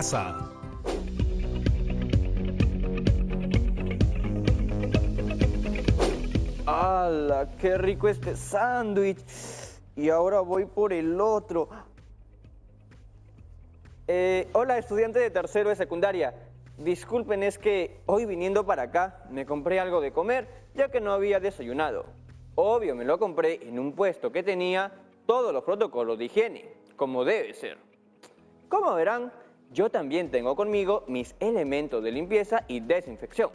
casa. ¡Hala! ¡Qué rico este sándwich! Y ahora voy por el otro. Hola, estudiante de tercero de secundaria. Disculpen, es que hoy viniendo para acá me compré algo de comer, ya que no había desayunado. Obvio, me lo compré en un puesto que tenía todos los protocolos de higiene, como debe ser. Como verán, yo también tengo conmigo mis elementos de limpieza y desinfección.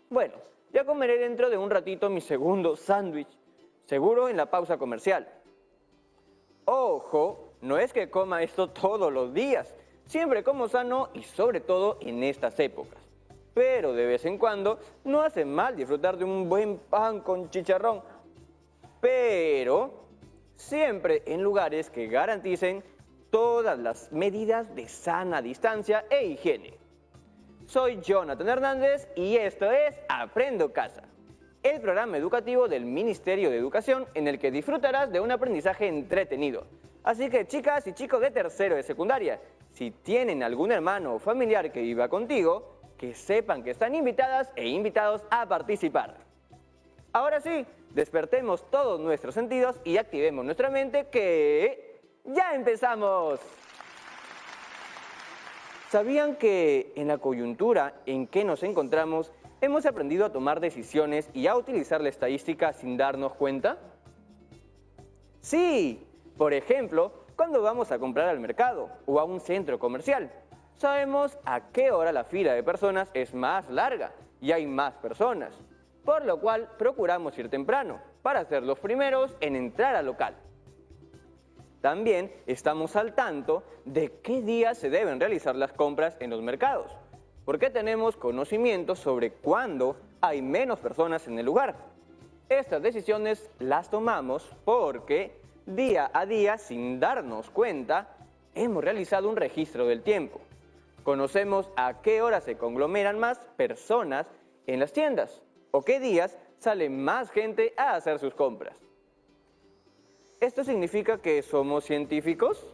Bueno, ya comeré dentro de un ratito mi segundo sándwich, seguro en la pausa comercial. Ojo, no es que coma esto todos los días, siempre como sano y sobre todo en estas épocas. Pero de vez en cuando no hace mal disfrutar de un buen pan con chicharrón. Pero siempre en lugares que garanticen todas las medidas de sana distancia e higiene. Soy Jonathan Hernández y esto es Aprendo Casa, el programa educativo del Ministerio de Educación en el que disfrutarás de un aprendizaje entretenido. Así que chicas y chicos de tercero de secundaria, si tienen algún hermano o familiar que viva contigo, que sepan que están invitadas e invitados a participar. Ahora sí, despertemos todos nuestros sentidos y activemos nuestra mente que ¡ya empezamos! ¿Sabían que en la coyuntura en que nos encontramos hemos aprendido a tomar decisiones y a utilizar la estadística sin darnos cuenta? Sí, por ejemplo, cuando vamos a comprar al mercado o a un centro comercial, sabemos a qué hora la fila de personas es más larga y hay más personas, por lo cual procuramos ir temprano para ser los primeros en entrar al local. También estamos al tanto de qué días se deben realizar las compras en los mercados, porque tenemos conocimiento sobre cuándo hay menos personas en el lugar. Estas decisiones las tomamos porque día a día, sin darnos cuenta, hemos realizado un registro del tiempo. Conocemos a qué hora se conglomeran más personas en las tiendas o qué días sale más gente a hacer sus compras. ¿Esto significa que somos científicos?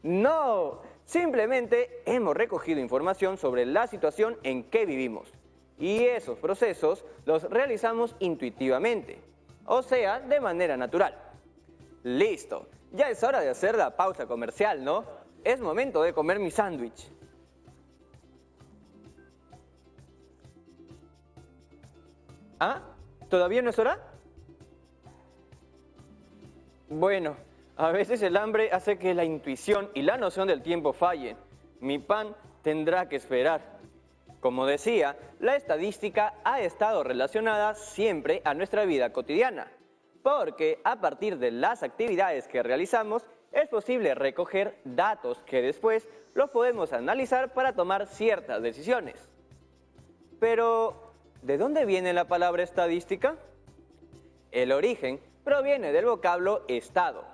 No, simplemente hemos recogido información sobre la situación en que vivimos y esos procesos los realizamos intuitivamente, o sea, de manera natural. Listo, ya es hora de hacer la pausa comercial, ¿no? Es momento de comer mi sándwich. ¿Ah? ¿Todavía no es hora? Bueno, a veces el hambre hace que la intuición y la noción del tiempo fallen. Mi pan tendrá que esperar. Como decía, la estadística ha estado relacionada siempre a nuestra vida cotidiana, porque a partir de las actividades que realizamos es posible recoger datos que después los podemos analizar para tomar ciertas decisiones. Pero, ¿de dónde viene la palabra estadística? El origen proviene del vocablo estado,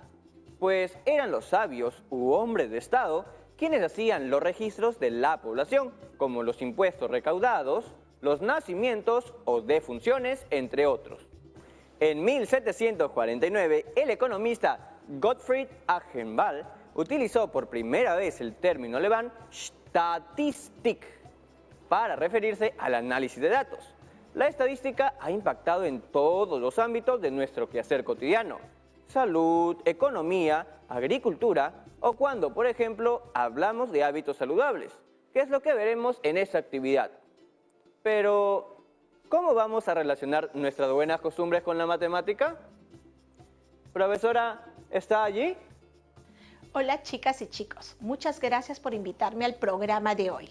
pues eran los sabios u hombres de estado quienes hacían los registros de la población, como los impuestos recaudados, los nacimientos o defunciones, entre otros. En 1749, el economista Gottfried Achenbach utilizó por primera vez el término alemán Statistik para referirse al análisis de datos. La estadística ha impactado en todos los ámbitos de nuestro quehacer cotidiano: salud, economía, agricultura o cuando, por ejemplo, hablamos de hábitos saludables, que es lo que veremos en esta actividad. Pero, ¿cómo vamos a relacionar nuestras buenas costumbres con la matemática? Profesora, ¿está allí? Hola chicas y chicos, muchas gracias por invitarme al programa de hoy.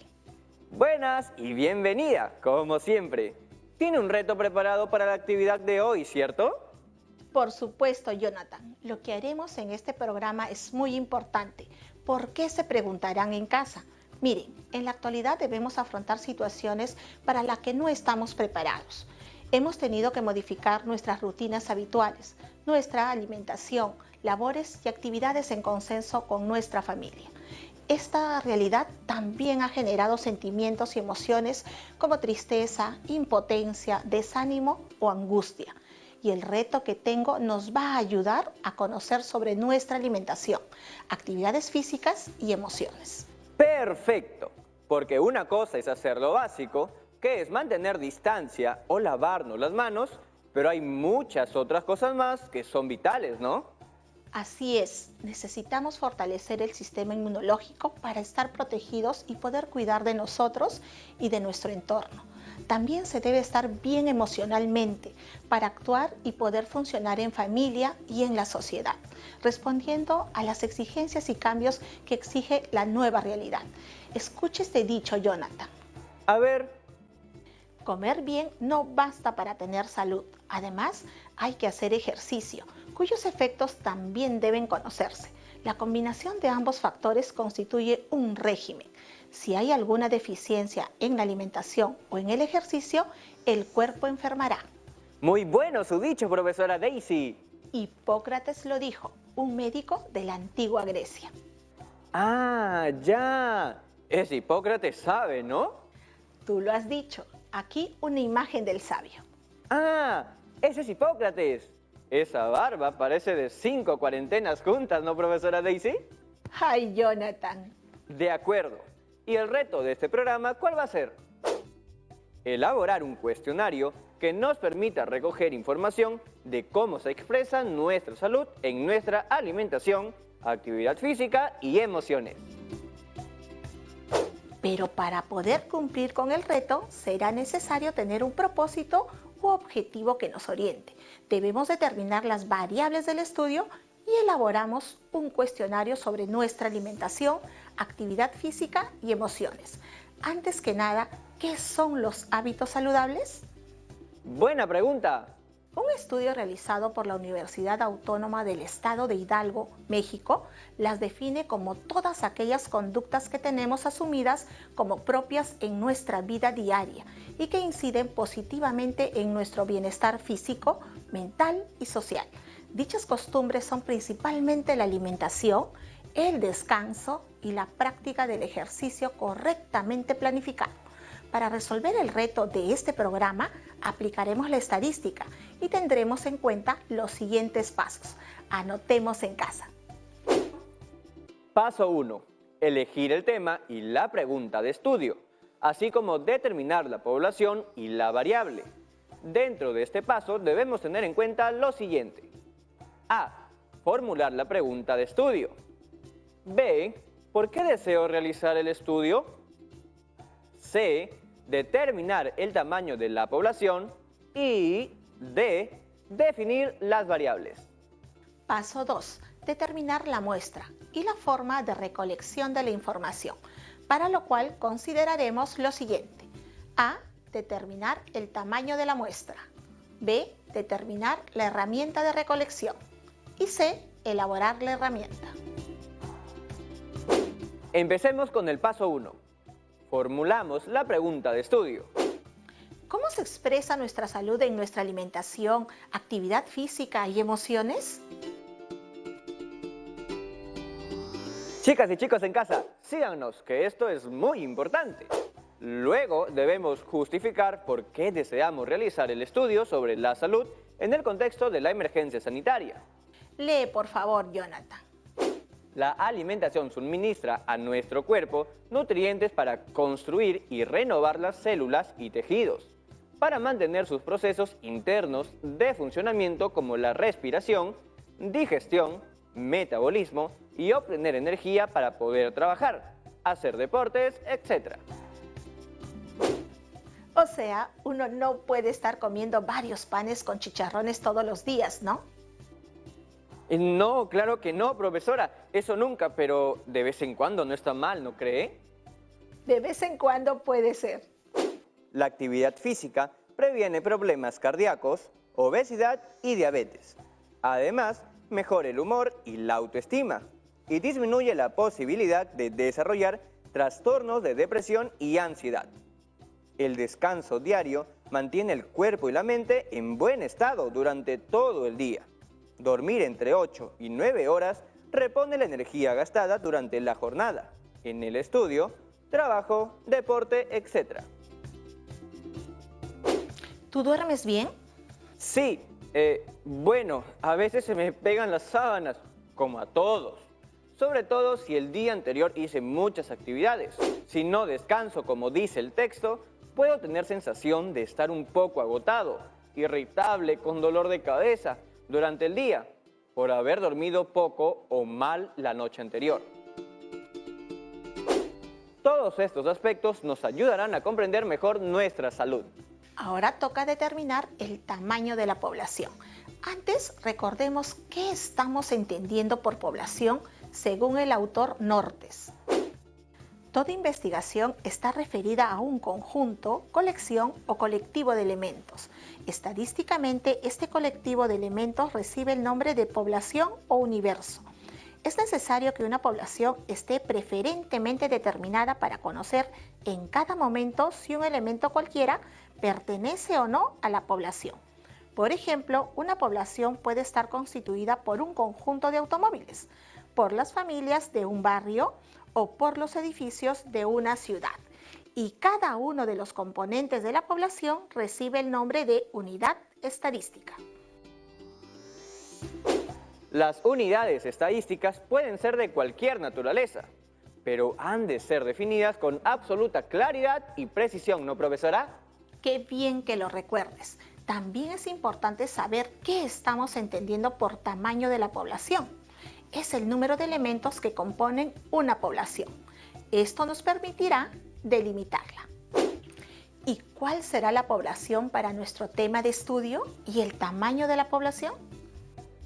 Buenas y bienvenida, como siempre. Tiene un reto preparado para la actividad de hoy, ¿cierto? Por supuesto, Jonathan. Lo que haremos en este programa es muy importante. ¿Por qué se preguntarán en casa? Miren, en la actualidad debemos afrontar situaciones para las que no estamos preparados. Hemos tenido que modificar nuestras rutinas habituales, nuestra alimentación, labores y actividades en consenso con nuestra familia. Esta realidad también ha generado sentimientos y emociones como tristeza, impotencia, desánimo o angustia. Y el reto que tengo nos va a ayudar a conocer sobre nuestra alimentación, actividades físicas y emociones. Perfecto, porque una cosa es hacer lo básico, que es mantener distancia o lavarnos las manos, pero hay muchas otras cosas más que son vitales, ¿no? Así es, necesitamos fortalecer el sistema inmunológico para estar protegidos y poder cuidar de nosotros y de nuestro entorno. También se debe estar bien emocionalmente para actuar y poder funcionar en familia y en la sociedad, respondiendo a las exigencias y cambios que exige la nueva realidad. Escuche este dicho, Jonathan. A ver, Comer bien no basta para tener salud. Además, hay que hacer ejercicio, cuyos efectos también deben conocerse. La combinación de ambos factores constituye un régimen. Si hay alguna deficiencia en la alimentación o en el ejercicio, el cuerpo enfermará. muy bueno su dicho, profesora Daisy. Hipócrates lo dijo, un médico de la antigua Grecia. Ah, ya. Ese Hipócrates sabe, ¿no? Tú lo has dicho. Aquí una imagen del sabio. Ah, ese es Hipócrates. Esa barba parece de 5 cuarentenas juntas, ¿no, profesora Daisy? ¡Ay, Jonathan! De acuerdo. ¿Y el reto de este programa cuál va a ser? Elaborar un cuestionario que nos permita recoger información de cómo se expresa nuestra salud en nuestra alimentación, actividad física y emociones. Pero para poder cumplir con el reto será necesario tener un propósito u objetivo que nos oriente. Debemos determinar las variables del estudio y elaboramos un cuestionario sobre nuestra alimentación, actividad física y emociones. Antes que nada, ¿qué son los hábitos saludables? Buena pregunta. Un estudio realizado por la Universidad Autónoma del Estado de Hidalgo, México, las define como todas aquellas conductas que tenemos asumidas como propias en nuestra vida diaria y que inciden positivamente en nuestro bienestar físico, mental y social. Dichas costumbres son principalmente la alimentación, el descanso y la práctica del ejercicio correctamente planificado. Para resolver el reto de este programa, aplicaremos la estadística y tendremos en cuenta los siguientes pasos. Anotemos en casa. Paso 1. Elegir el tema y la pregunta de estudio, así como determinar la población y la variable. Dentro de este paso debemos tener en cuenta lo siguiente. A. Formular la pregunta de estudio. B. ¿Por qué deseo realizar el estudio? C. Determinar el tamaño de la población. Y D. Definir las variables. Paso 2. Determinar la muestra y la forma de recolección de la información, para lo cual consideraremos lo siguiente. A. Determinar el tamaño de la muestra. B. Determinar la herramienta de recolección. Y C. Elaborar la herramienta. Empecemos con el paso 1. Formulamos la pregunta de estudio. ¿Cómo se expresa nuestra salud en nuestra alimentación, actividad física y emociones? Chicas y chicos en casa, síganos, que esto es muy importante. Luego debemos justificar por qué deseamos realizar el estudio sobre la salud en el contexto de la emergencia sanitaria. Lee, por favor, Jonathan. La alimentación suministra a nuestro cuerpo nutrientes para construir y renovar las células y tejidos, para mantener sus procesos internos de funcionamiento como la respiración, digestión, metabolismo y obtener energía para poder trabajar, hacer deportes, etc. O sea, uno no puede estar comiendo varios panes con chicharrones todos los días, ¿no? No, claro que no, profesora, eso nunca, pero de vez en cuando no está mal, ¿no cree? De vez en cuando puede ser. La actividad física previene problemas cardíacos, obesidad y diabetes. Además, mejora el humor y la autoestima y disminuye la posibilidad de desarrollar trastornos de depresión y ansiedad. El descanso diario mantiene el cuerpo y la mente en buen estado durante todo el día. Dormir entre 8 y 9 horas repone la energía gastada durante la jornada, en el estudio, trabajo, deporte, etc. ¿Tú duermes bien? Sí, bueno, a veces se me pegan las sábanas, como a todos. sobre todo si el día anterior hice muchas actividades. Si no descanso como dice el texto, puedo tener sensación de estar un poco agotado, irritable, con dolor de cabeza durante el día, por haber dormido poco o mal la noche anterior. Todos estos aspectos nos ayudarán a comprender mejor nuestra salud. Ahora toca determinar el tamaño de la población. Antes, recordemos qué estamos entendiendo por población según el autor Nortes. Toda investigación está referida a un conjunto, colección o colectivo de elementos. Estadísticamente, este colectivo de elementos recibe el nombre de población o universo. Es necesario que una población esté preferentemente determinada para conocer en cada momento si un elemento cualquiera pertenece o no a la población. Por ejemplo, una población puede estar constituida por un conjunto de automóviles, por las familias de un barrio o por los edificios de una ciudad. Y cada uno de los componentes de la población recibe el nombre de unidad estadística. Las unidades estadísticas pueden ser de cualquier naturaleza, pero han de ser definidas con absoluta claridad y precisión, ¿no, profesora? Qué bien que lo recuerdes. También es importante saber qué estamos entendiendo por tamaño de la población. Es el número de elementos que componen una población. Esto nos permitirá delimitarla. ¿Y cuál será la población para nuestro tema de estudio y el tamaño de la población?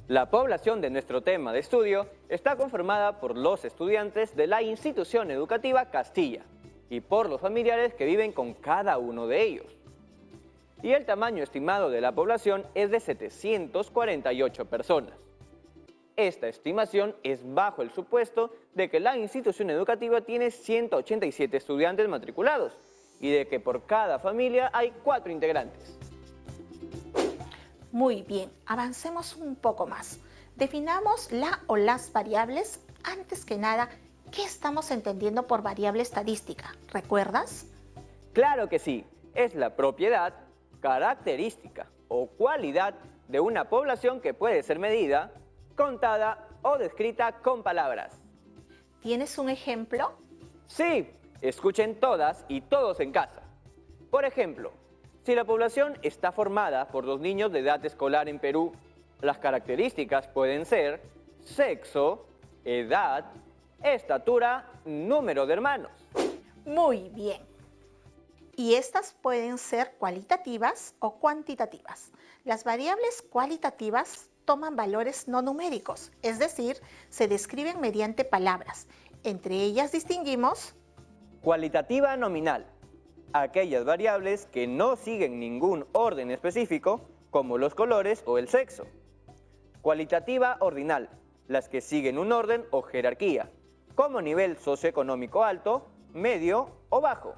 La población de nuestro tema de estudio está conformada por los estudiantes de la institución educativa Castilla y por los familiares que viven con cada uno de ellos. Y el tamaño estimado de la población es de 748 personas. Esta estimación es bajo el supuesto de que la institución educativa tiene 187 estudiantes matriculados y de que por cada familia hay 4 integrantes. Muy bien, avancemos un poco más. Definamos la o las variables. Antes que nada, ¿qué estamos entendiendo por variable estadística? ¿Recuerdas? Claro que sí, es la propiedad, característica o cualidad de una población que puede ser medida, contada o descrita con palabras. ¿Tienes un ejemplo? Sí, escuchen todas y todos en casa. Por ejemplo, si la población está formada por 2 niños de edad escolar en Perú, las características pueden ser sexo, edad, estatura, número de hermanos. Muy bien. Y estas pueden ser cualitativas o cuantitativas. Las variables cualitativas toman valores no numéricos, es decir, se describen mediante palabras. Entre ellas distinguimos Cualitativa nominal, aquellas variables que no siguen ningún orden específico, como los colores o el sexo. Cualitativa ordinal, las que siguen un orden o jerarquía, como nivel socioeconómico alto, medio o bajo.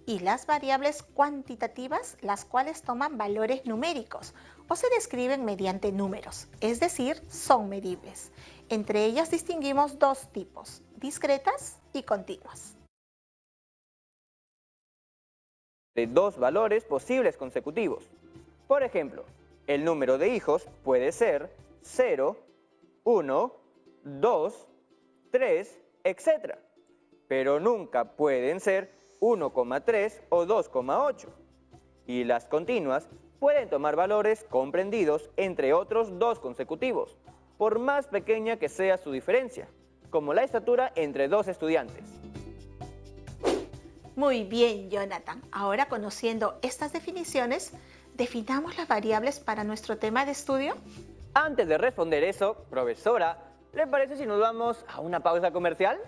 Y las variables cuantitativas, las cuales toman valores numéricos o se describen mediante números, es decir, son medibles. Entre ellas distinguimos 2 tipos, discretas y continuas. De 2 valores posibles consecutivos. Por ejemplo, el número de hijos puede ser 0, 1, 2, 3, etc. Pero nunca pueden ser 1,3 o 2,8. Y las continuas pueden tomar valores comprendidos entre otros 2 consecutivos, por más pequeña que sea su diferencia, como la estatura entre 2 estudiantes. Muy bien, Jonathan. Ahora, conociendo estas definiciones, ¿definamos las variables para nuestro tema de estudio? Antes de responder eso, profesora, ¿le parece si nos vamos a una pausa comercial?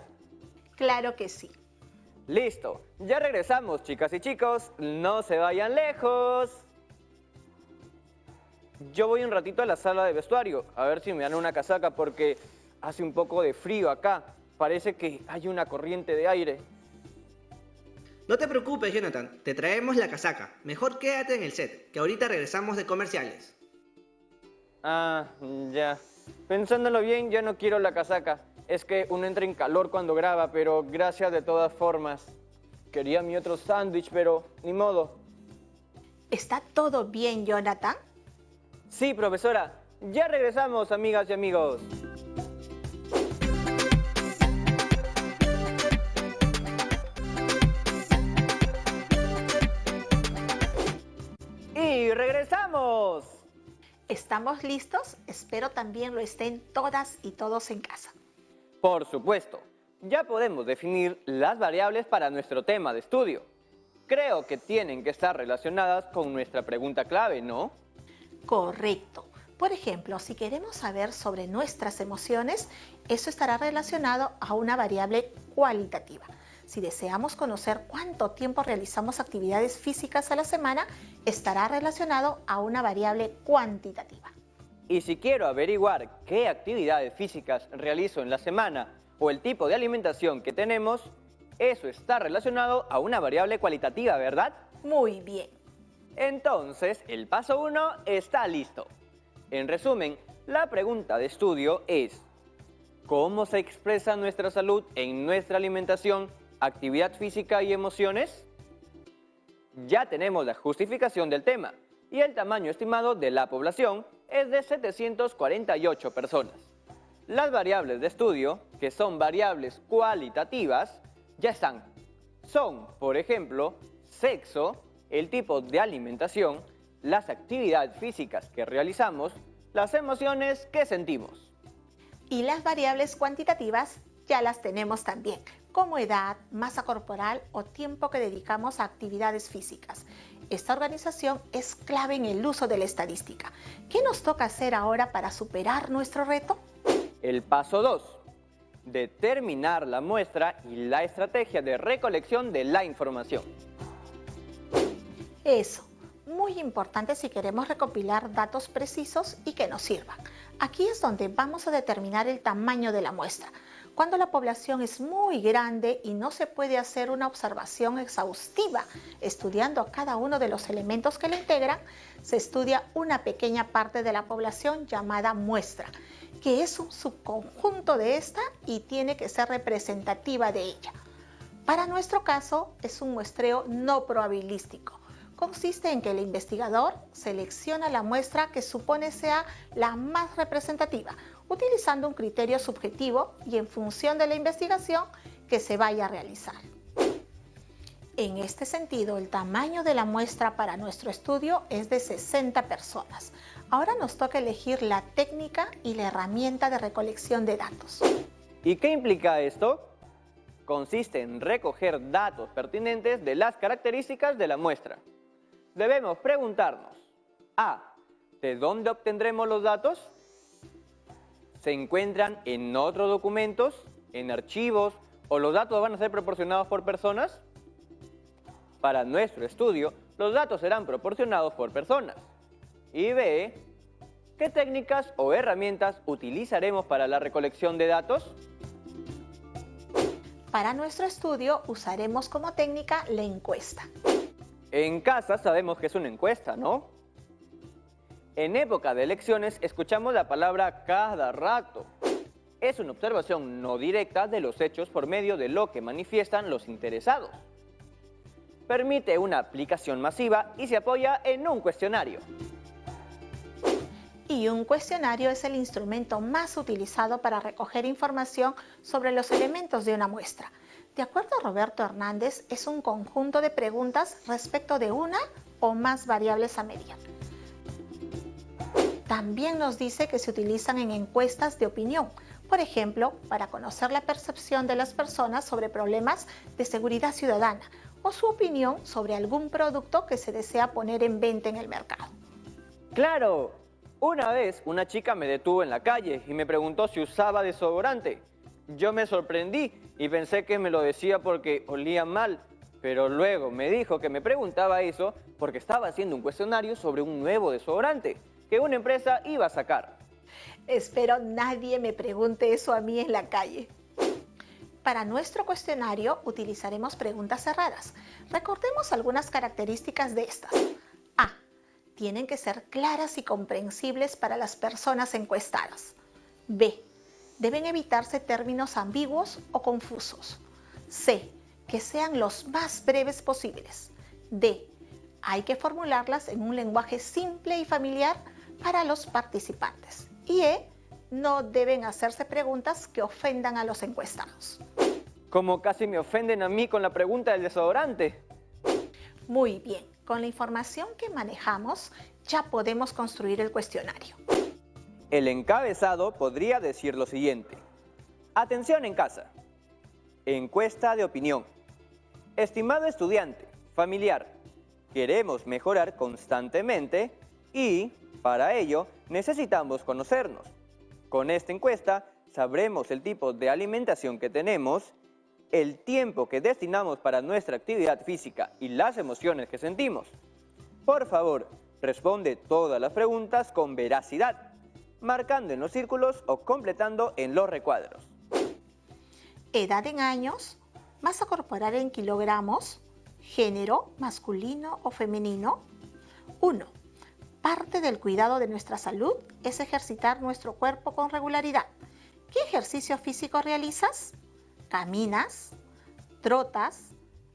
Claro que sí. Listo, ya regresamos, chicas y chicos, no se vayan lejos. Yo voy un ratito a la sala de vestuario, a ver si me dan una casaca porque hace un poco de frío acá. Parece que hay una corriente de aire. No te preocupes, Jonathan, te traemos la casaca. Mejor quédate en el set, que ahorita regresamos de comerciales. Ah, ya. Pensándolo bien, ya no quiero la casaca. Es que uno entra en calor cuando graba, pero gracias de todas formas. Quería mi otro sándwich, pero ni modo. ¿Está todo bien, Jonathan? Sí, profesora. Ya regresamos, amigas y amigos. ¿Estamos listos? Espero también lo estén todas y todos en casa. Por supuesto, ya podemos definir las variables para nuestro tema de estudio. Creo que tienen que estar relacionadas con nuestra pregunta clave, ¿no? Correcto. Por ejemplo, si queremos saber sobre nuestras emociones, eso estará relacionado a una variable cualitativa. Si deseamos conocer cuánto tiempo realizamos actividades físicas a la semana, estará relacionado a una variable cuantitativa. Y si quiero averiguar qué actividades físicas realizo en la semana o el tipo de alimentación que tenemos, eso está relacionado a una variable cualitativa, ¿verdad? Muy bien. Entonces, el paso 1 está listo. En resumen, la pregunta de estudio es: ¿cómo se expresa nuestra salud en nuestra alimentación, actividad física y emociones? Ya tenemos la justificación del tema y el tamaño estimado de la población es de 748 personas. Las variables de estudio, que son variables cualitativas, ya están. Son, por ejemplo, sexo, el tipo de alimentación, las actividades físicas que realizamos, las emociones que sentimos. Y las variables cuantitativas ya las tenemos también, como edad, masa corporal o tiempo que dedicamos a actividades físicas. Esta organización es clave en el uso de la estadística. ¿Qué nos toca hacer ahora para superar nuestro reto? El paso 2. Determinar la muestra y la estrategia de recolección de la información. Eso, muy importante si queremos recopilar datos precisos y que nos sirvan. Aquí es donde vamos a determinar el tamaño de la muestra. Cuando la población es muy grande y no se puede hacer una observación exhaustiva estudiando a cada uno de los elementos que la integran, se estudia una pequeña parte de la población llamada muestra, que es un subconjunto de esta y tiene que ser representativa de ella. Para nuestro caso, es un muestreo no probabilístico. Consiste en que el investigador selecciona la muestra que supone sea la más representativa, utilizando un criterio subjetivo y en función de la investigación que se vaya a realizar. En este sentido, el tamaño de la muestra para nuestro estudio es de 60 personas. Ahora nos toca elegir la técnica y la herramienta de recolección de datos. ¿Y qué implica esto? Consiste en recoger datos pertinentes de las características de la muestra. Debemos preguntarnos: A. ¿De dónde obtendremos los datos? ¿Se encuentran en otros documentos, en archivos, o los datos van a ser proporcionados por personas? Para nuestro estudio, los datos serán proporcionados por personas. Y B. ¿Qué técnicas o herramientas utilizaremos para la recolección de datos? Para nuestro estudio usaremos como técnica la encuesta. En casa sabemos que es una encuesta, ¿no? En época de elecciones escuchamos la palabra cada rato. Es una observación no directa de los hechos por medio de lo que manifiestan los interesados. Permite una aplicación masiva y se apoya en un cuestionario. Y un cuestionario es el instrumento más utilizado para recoger información sobre los elementos de una muestra. De acuerdo a Roberto Hernández, es un conjunto de preguntas respecto de una o más variables a medir. También nos dice que se utilizan en encuestas de opinión, por ejemplo, para conocer la percepción de las personas sobre problemas de seguridad ciudadana o su opinión sobre algún producto que se desea poner en venta en el mercado. ¡Claro! Una vez una chica me detuvo en la calle y me preguntó si usaba desodorante. Yo me sorprendí y pensé que me lo decía porque olía mal, pero luego me dijo que me preguntaba eso porque estaba haciendo un cuestionario sobre un nuevo desodorante que una empresa iba a sacar. Espero nadie me pregunte eso a mí en la calle. Para nuestro cuestionario utilizaremos preguntas cerradas. Recordemos algunas características de estas. A. Tienen que ser claras y comprensibles para las personas encuestadas. B. Deben evitarse términos ambiguos o confusos. C. Que sean los más breves posibles. D. Hay que formularlas en un lenguaje simple y familiar para los participantes. Y E. No deben hacerse preguntas que ofendan a los encuestados. Como casi me ofenden a mí con la pregunta del desodorante. Muy bien, con la información que manejamos, ya podemos construir el cuestionario. El encabezado podría decir lo siguiente. Atención en casa. Encuesta de opinión. Estimado estudiante, familiar, queremos mejorar constantemente y, para ello, necesitamos conocernos. Con esta encuesta sabremos el tipo de alimentación que tenemos, el tiempo que destinamos para nuestra actividad física y las emociones que sentimos. Por favor, responde todas las preguntas con veracidad, marcando en los círculos o completando en los recuadros. Edad en años, masa corporal en kilogramos, género, masculino o femenino. 1. Parte del cuidado de nuestra salud es ejercitar nuestro cuerpo con regularidad. ¿Qué ejercicio físico realizas? ¿Caminas? ¿Trotas?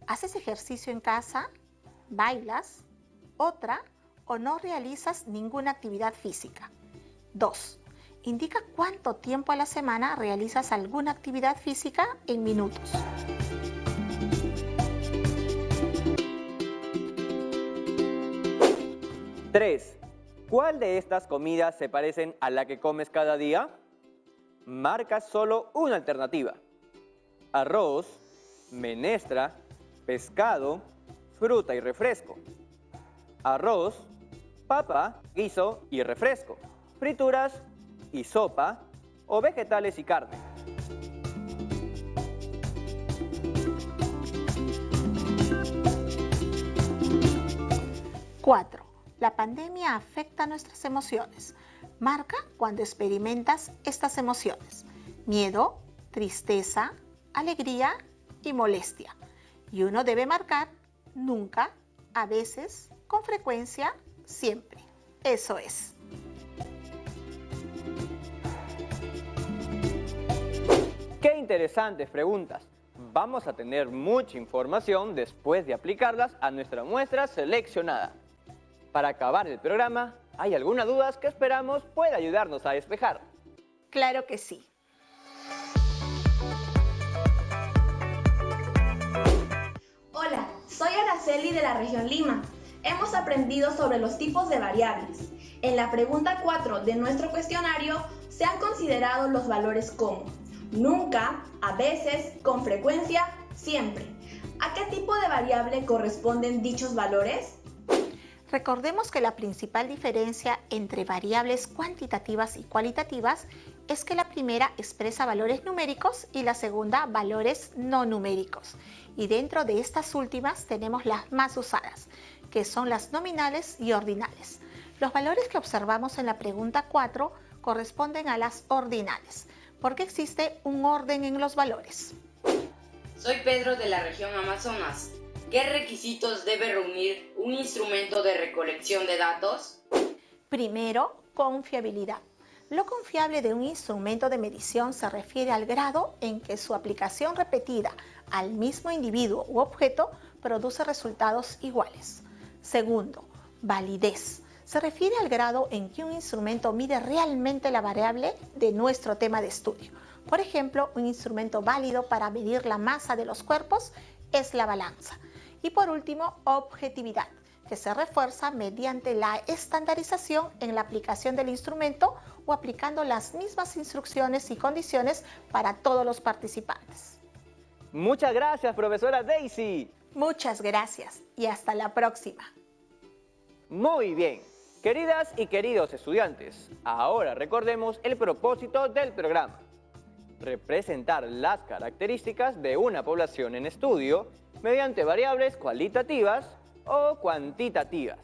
¿Haces ejercicio en casa? ¿Bailas? ¿Otra? ¿O no realizas ninguna actividad física? 2. Indica cuánto tiempo a la semana realizas alguna actividad física en minutos. Tres. ¿Cuál de estas comidas se parecen a la que comes cada día? Marca solo una alternativa. Arroz, menestra, pescado, fruta y refresco. Arroz, papa, guiso y refresco. Frituras y sopa o vegetales y carne. Cuatro. La pandemia afecta nuestras emociones. Marca cuando experimentas estas emociones: miedo, tristeza, alegría y molestia. Y uno debe marcar nunca, a veces, con frecuencia, siempre. Eso es. ¡Qué interesantes preguntas! Vamos a tener mucha información después de aplicarlas a nuestra muestra seleccionada. Para acabar el programa, ¿hay alguna duda que esperamos pueda ayudarnos a despejar? Claro que sí. Hola, soy Araceli de la región Lima. Hemos aprendido sobre los tipos de variables. En la pregunta 4 de nuestro cuestionario se han considerado los valores como nunca, a veces, con frecuencia, siempre. ¿A qué tipo de variable corresponden dichos valores? Recordemos que la principal diferencia entre variables cuantitativas y cualitativas es que la primera expresa valores numéricos y la segunda valores no numéricos. Y dentro de estas últimas tenemos las más usadas, que son las nominales y ordinales. Los valores que observamos en la pregunta 4 corresponden a las ordinales, porque existe un orden en los valores. Soy Pedro de la región Amazonas. ¿Qué requisitos debe reunir un instrumento de recolección de datos? Primero, confiabilidad. Lo confiable de un instrumento de medición se refiere al grado en que su aplicación repetida al mismo individuo u objeto produce resultados iguales. Segundo, validez. Se refiere al grado en que un instrumento mide realmente la variable de nuestro tema de estudio. Por ejemplo, un instrumento válido para medir la masa de los cuerpos es la balanza. Y por último, objetividad, que se refuerza mediante la estandarización en la aplicación del instrumento o aplicando las mismas instrucciones y condiciones para todos los participantes. Muchas gracias, profesora Daisy. Muchas gracias y hasta la próxima. Muy bien. Queridas y queridos estudiantes, ahora recordemos el propósito del programa. Representar las características de una población en estudio mediante variables cualitativas o cuantitativas.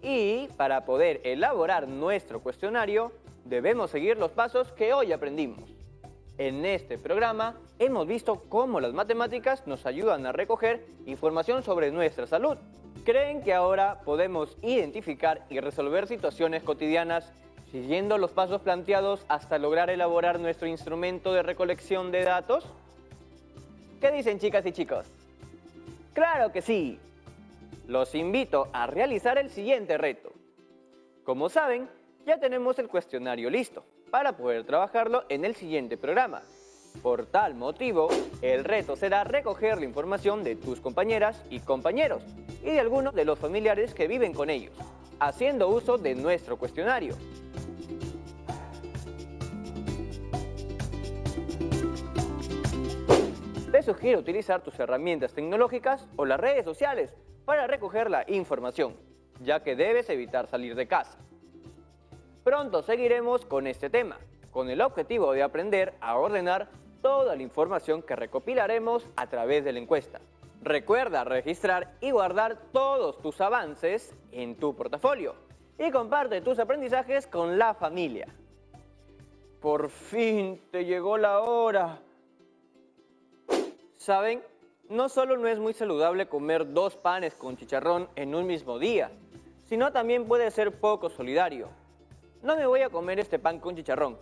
Y para poder elaborar nuestro cuestionario, debemos seguir los pasos que hoy aprendimos. En este programa hemos visto cómo las matemáticas nos ayudan a recoger información sobre nuestra salud. ¿Creen que ahora podemos identificar y resolver situaciones cotidianas siguiendo los pasos planteados hasta lograr elaborar nuestro instrumento de recolección de datos? ¿Qué dicen, chicas y chicos? ¡Claro que sí! Los invito a realizar el siguiente reto. Como saben, ya tenemos el cuestionario listo para poder trabajarlo en el siguiente programa. Por tal motivo, el reto será recoger la información de tus compañeras y compañeros y de algunos de los familiares que viven con ellos. haciendo uso de nuestro cuestionario. Te sugiero utilizar tus herramientas tecnológicas o las redes sociales para recoger la información, ya que debes evitar salir de casa. Pronto seguiremos con este tema, con el objetivo de aprender a ordenar toda la información que recopilaremos a través de la encuesta. Recuerda registrar y guardar todos tus avances en tu portafolio y comparte tus aprendizajes con la familia. Por fin te llegó la hora. ¿Saben? No solo no es muy saludable comer 2 panes con chicharrón en un mismo día, sino también puede ser poco solidario. No me voy a comer este pan con chicharrón.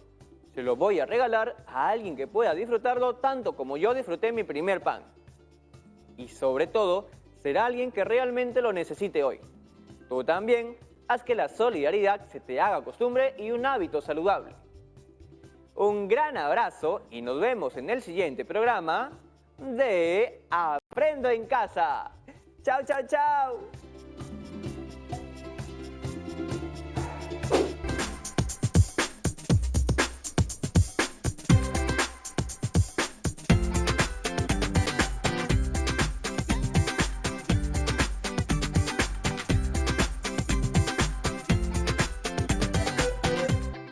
Se lo voy a regalar a alguien que pueda disfrutarlo tanto como yo disfruté mi primer pan. Y sobre todo, será alguien que realmente lo necesite hoy. Tú también, haz que la solidaridad se te haga costumbre y un hábito saludable. Un gran abrazo y nos vemos en el siguiente programa de Aprendo en Casa. ¡Chao, chao, chao!